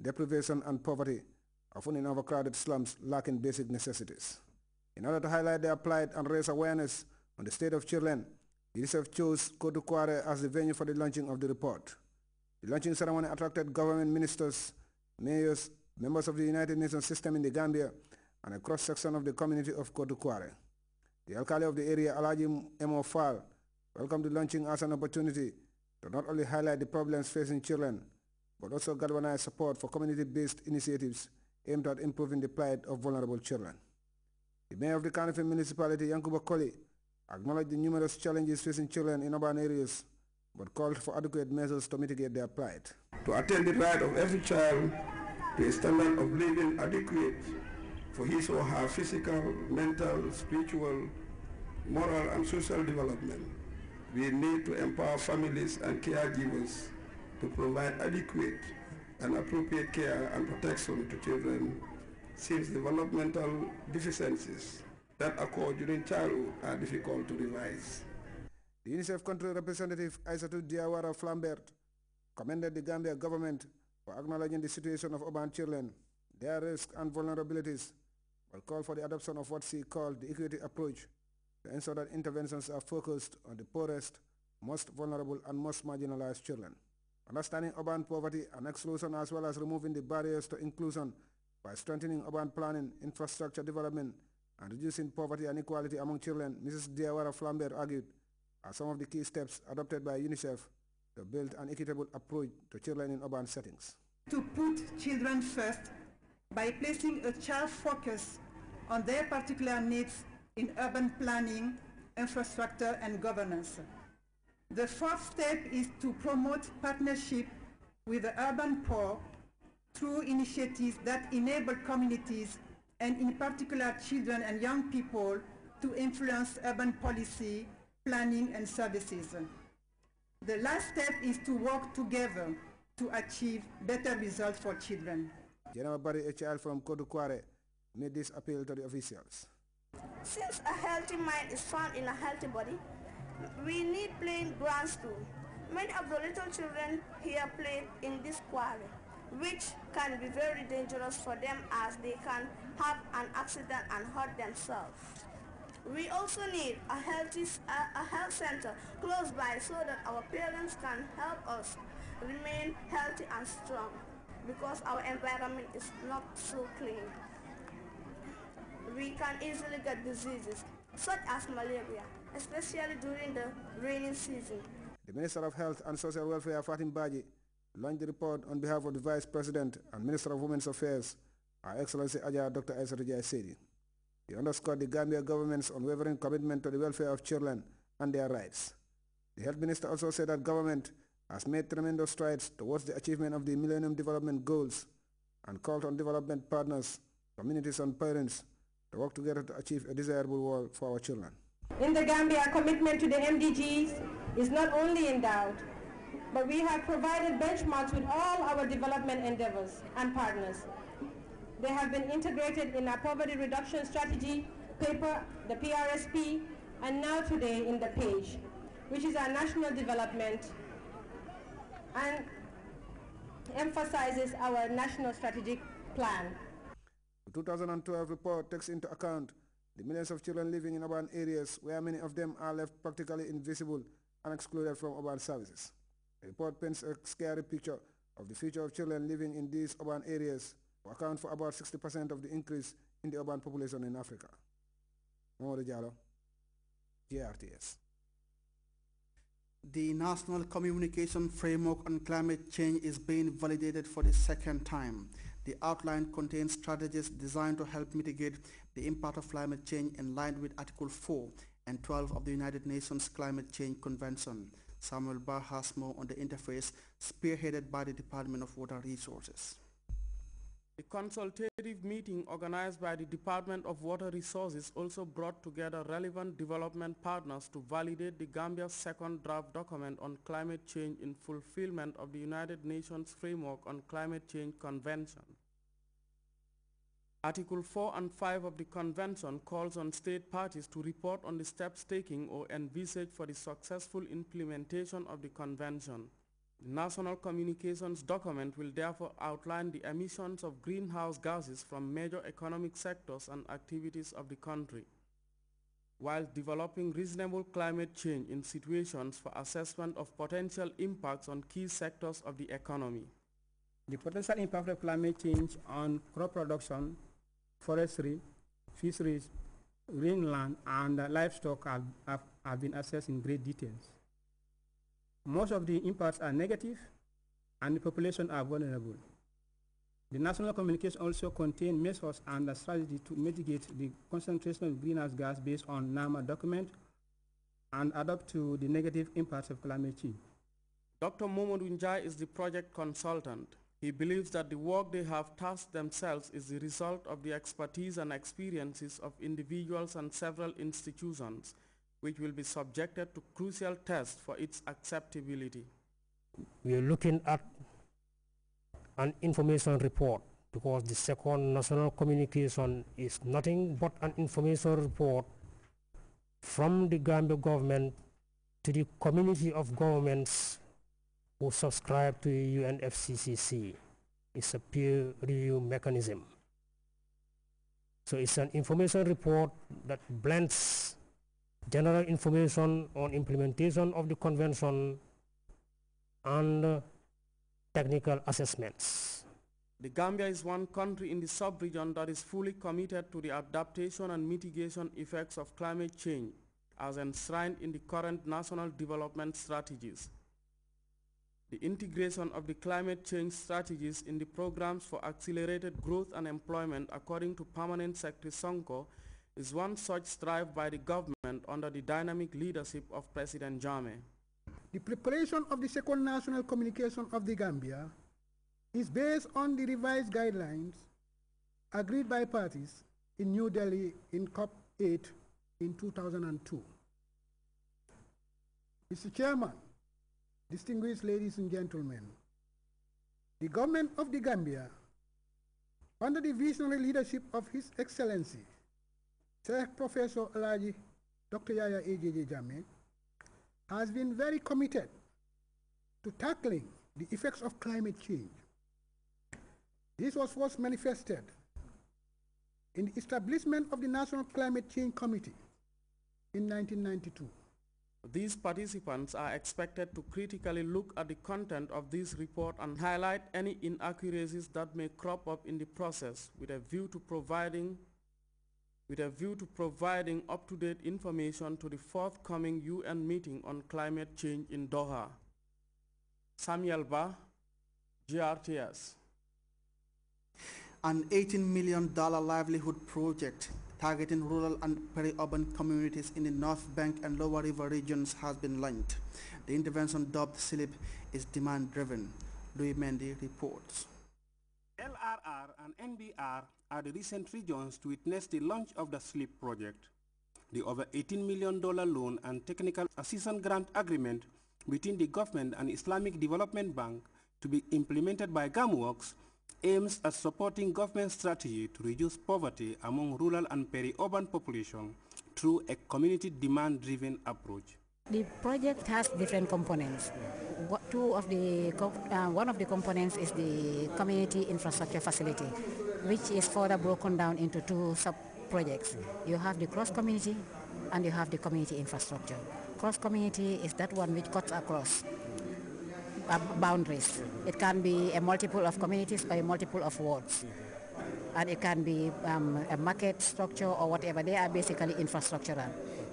deprivation and poverty, often in overcrowded slums lacking basic necessities. In order to highlight their plight and raise awareness on the state of children, UNICEF chose Kotu Kware as the venue for the launching of the report. The launching ceremony attracted government ministers, mayors, members of the United Nations system in the Gambia, and a cross-section of the community of Kotu Kware. The alcalde of the area, Alaji Emo Fall, welcomed the launching as an opportunity to not only highlight the problems facing children, but also galvanize support for community-based initiatives aimed at improving the plight of vulnerable children. The mayor of the Kanifing municipality, Yankuba Koli, acknowledged the numerous challenges facing children in urban areas, but called for adequate measures to mitigate their plight. To attain the right of every child to a standard of living adequate for his or her physical, mental, spiritual, moral, and social development, we need to empower families and caregivers to provide adequate and appropriate care and protection to children, since developmental deficiencies that occur during childhood are difficult to revise. The UNICEF country representative Aissatou Diawara Flambert commended the Gambia government for acknowledging the situation of urban children, their risks and vulnerabilities, but called for the adoption of what she called the equity approach to ensure that interventions are focused on the poorest, most vulnerable and most marginalized children. Understanding urban poverty and exclusion, as well as removing the barriers to inclusion by strengthening urban planning, infrastructure development, and reducing poverty and inequality among children, Mrs. Diawara Flambert argued, are some of the key steps adopted by UNICEF to build an equitable approach to children in urban settings. To put children first by placing a child focus on their particular needs in urban planning, infrastructure, and governance. The fourth step is to promote partnership with the urban poor through initiatives that enable communities, and in particular children and young people, to influence urban policy, planning, and services. The last step is to work together to achieve better results for children. General Barry, a child from Kotu Kware, made this appeal to the officials. Since a healthy mind is found in a healthy body, we need playing grounds too. Many of the little children here play in this quarry, which can be very dangerous for them as they can have an accident and hurt themselves. We also need a health center close by so that our parents can help us remain healthy and strong, because our environment is not so clean. We can easily get diseases such as malaria, especially during the rainy season. The Minister of Health and Social Welfare, Fatim Baji, launched the report on behalf of the Vice President and Minister of Women's Affairs, Her Excellency Ajah Dr. Aissatou Jai Sedi. He underscored the Gambia government's unwavering commitment to the welfare of children and their rights. The Health Minister also said that government has made tremendous strides towards the achievement of the Millennium Development Goals and called on development partners, communities and parents to work together to achieve a desirable world for our children. In the Gambia, our commitment to the MDGs is not only in doubt, but we have provided benchmarks with all our development endeavors and partners. They have been integrated in our poverty reduction strategy paper, the PRSP, and now today in the PAGE, which is our national development and emphasizes our national strategic plan. The 2012 report takes into account the millions of children living in urban areas where many of them are left practically invisible and excluded from urban services. The report paints a scary picture of the future of children living in these urban areas, who account for about 60% of the increase in the urban population in Africa. Mamadou Diallo, GRTS. The National Communication Framework on Climate Change is being validated for the second time. The outline contains strategies designed to help mitigate the impact of climate change in line with Article 4 and 12 of the United Nations Climate Change Convention. Samuel Barr has more on the interface, spearheaded by the Department of Water Resources. The consultative meeting organized by the Department of Water Resources also brought together relevant development partners to validate the Gambia's second draft document on climate change in fulfillment of the United Nations Framework on Climate Change Convention. Article 4 and 5 of the Convention calls on state parties to report on the steps taken or envisaged for the successful implementation of the Convention. The National Communications document will therefore outline the emissions of greenhouse gases from major economic sectors and activities of the country, while developing reasonable climate change in situations for assessment of potential impacts on key sectors of the economy. The potential impact of climate change on crop production, forestry, fisheries, greenland, and livestock have been assessed in great details. Most of the impacts are negative and the population are vulnerable. The national communication also contains measures and a strategy to mitigate the concentration of greenhouse gas based on NAMA document and adapt to the negative impacts of climate change. Dr. Momodu Njai is the project consultant. He believes that the work they have tasked themselves is the result of the expertise and experiences of individuals and several institutions, which will be subjected to crucial tests for its acceptability. We are looking at an information report because the second national communication is nothing but an information report from the Gambia government to the community of governments who subscribe to UNFCCC. It's a peer review mechanism. So it's an information report that blends general information on implementation of the convention and technical assessments. The Gambia is one country in the sub-region that is fully committed to the adaptation and mitigation effects of climate change as enshrined in the current national development strategies. The integration of the climate change strategies in the programs for accelerated growth and employment according to Permanent Secretary Sonko is one such strive by the government under the dynamic leadership of President Jammeh. The preparation of the second national communication of the Gambia is based on the revised guidelines agreed by parties in New Delhi in COP8 in 2002. Mr. Chairman, distinguished ladies and gentlemen, the government of the Gambia, under the visionary leadership of His Excellency, Sheikh Professor Alaji Dr. Yaya AJJ Jammeh, has been very committed to tackling the effects of climate change. This was first manifested in the establishment of the National Climate Change Committee in 1992. These participants are expected to critically look at the content of this report and highlight any inaccuracies that may crop up in the process with a view to providing up-to-date information to the forthcoming UN meeting on climate change in Doha. Samuel Ba, GRTS. An $18 million livelihood project targeting rural and peri-urban communities in the North Bank and Lower River regions has been launched. The intervention, dubbed SLIP, is demand-driven. Louis Mendy reports. LRR and NBR are the recent regions to witness the launch of the SLIP project. The over $18 million loan and technical assistance grant agreement between the government and Islamic Development Bank to be implemented by GAMWORKS aims at supporting government strategy to reduce poverty among rural and peri-urban population through a community demand-driven approach. The project has different components. One of the components is the community infrastructure facility, which is further broken down into two sub-projects. You have the cross-community and you have the community infrastructure. Cross-community is that one which cuts across boundaries. It can be a multiple of communities or a multiple of wards. And it can be a market structure or whatever. They are basically infrastructural.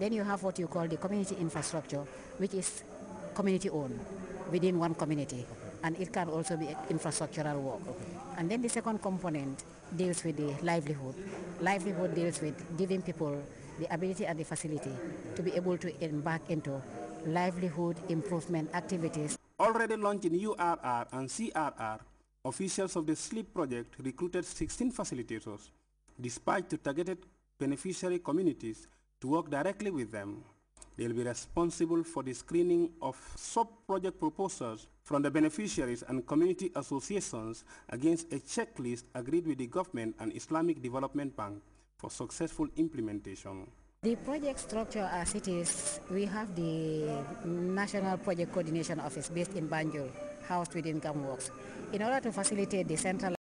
Then you have what you call the community infrastructure, which is community-owned within one community. And it can also be infrastructural work. And then the second component deals with the livelihood. Livelihood deals with giving people the ability and the facility to be able to embark into livelihood improvement activities. Already launched in URR and CRR, officials of the SLIP project recruited 16 facilitators, despite the targeted beneficiary communities to work directly with them. They'll be responsible for the screening of sub-project proposals from the beneficiaries and community associations against a checklist agreed with the government and Islamic Development Bank for successful implementation. The project structure as it is, we have the National Project Coordination Office based in Banjul, housed within GAMWorks. In order to facilitate the central